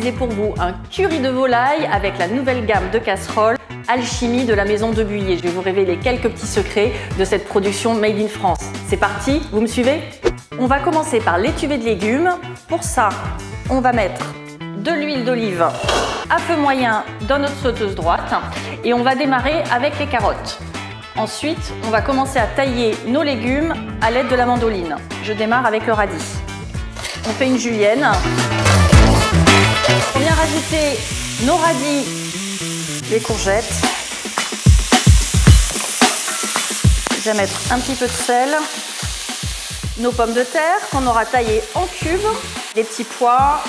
réaliser pour vous un curry de volaille avec la nouvelle gamme de casseroles Alchimie de la maison de Buyer. Je vais vous révéler quelques petits secrets de cette production Made in France. C'est parti, vous me suivez? On va commencer par l'étuvée de légumes. Pour ça, on va mettre de l'huile d'olive à feu moyen dans notre sauteuse droite et on va démarrer avec les carottes. Ensuite, on va commencer à tailler nos légumes à l'aide de la mandoline. Je démarre avec le radis. On fait une julienne. On vient rajouter nos radis, les courgettes. Je vais mettre un petit peu de sel. Nos pommes de terre qu'on aura taillées en cubes. Des petits pois,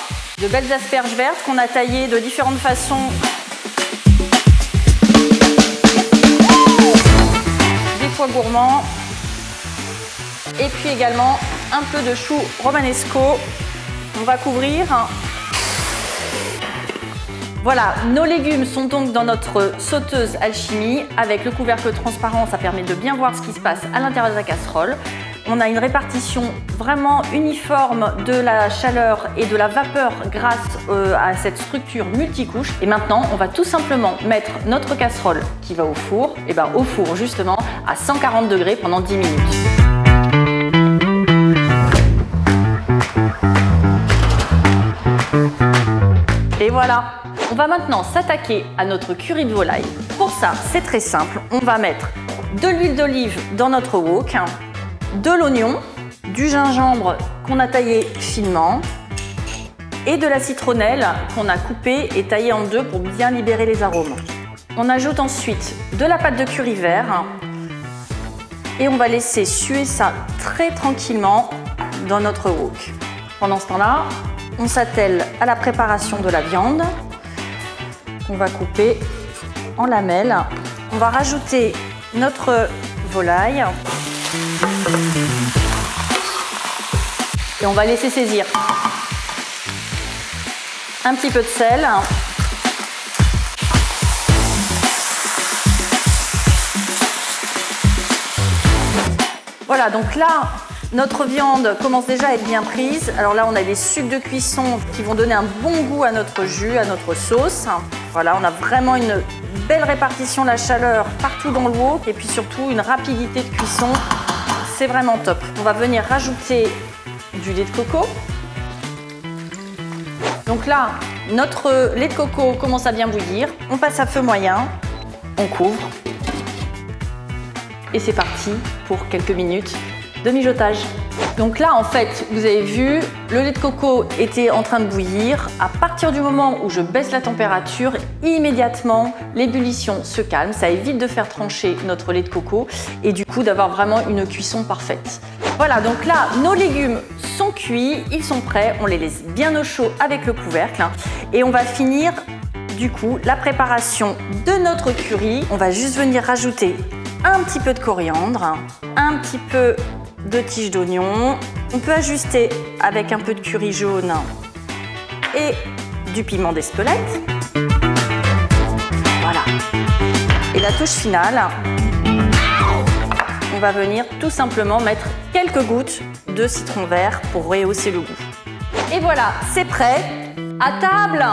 de belles asperges vertes qu'on a taillées de différentes façons. Des pois gourmands. Et puis également un peu de chou romanesco. On va couvrir. Voilà, nos légumes sont donc dans notre sauteuse Alchimie. Avec le couvercle transparent, ça permet de bien voir ce qui se passe à l'intérieur de la casserole. On a une répartition vraiment uniforme de la chaleur et de la vapeur grâce à cette structure multicouche. Et maintenant, on va tout simplement mettre notre casserole qui va au four, et bien au four justement à 140 degrés pendant 10 minutes. Et voilà! On va maintenant s'attaquer à notre curry de volaille. Pour ça, c'est très simple. On va mettre de l'huile d'olive dans notre wok, de l'oignon, du gingembre qu'on a taillé finement et de la citronnelle qu'on a coupée et taillée en deux pour bien libérer les arômes. On ajoute ensuite de la pâte de curry vert et on va laisser suer ça très tranquillement dans notre wok. Pendant ce temps-là, on s'attelle à la préparation de la viande. On va couper en lamelles. On va rajouter notre volaille et on va laisser saisir. Un petit peu de sel. Voilà, donc là, notre viande commence déjà à être bien prise. Alors là, on a des sucs de cuisson qui vont donner un bon goût à notre jus, à notre sauce. Voilà, on a vraiment une belle répartition de la chaleur partout dans le wok et puis surtout une rapidité de cuisson. C'est vraiment top. On va venir rajouter du lait de coco. Donc là, notre lait de coco commence à bien bouillir. On passe à feu moyen, on couvre et c'est parti pour quelques minutes de mijotage. Donc là, en fait, vous avez vu, le lait de coco était en train de bouillir. À partir du moment où je baisse la température, immédiatement, l'ébullition se calme. Ça évite de faire trancher notre lait de coco et du coup d'avoir vraiment une cuisson parfaite. Voilà, donc là, nos légumes sont cuits, ils sont prêts. On les laisse bien au chaud avec le couvercle et on va finir du coup la préparation de notre curry. On va juste venir rajouter un petit peu de coriandre, un petit peu de tiges d'oignon. On peut ajuster avec un peu de curry jaune et du piment d'Espelette. Voilà. Et la touche finale, on va venir tout simplement mettre quelques gouttes de citron vert pour rehausser le goût. Et voilà, c'est prêt. À table!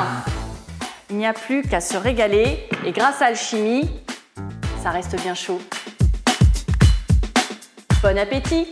Il n'y a plus qu'à se régaler et grâce à Alchimie, ça reste bien chaud. Bon appétit!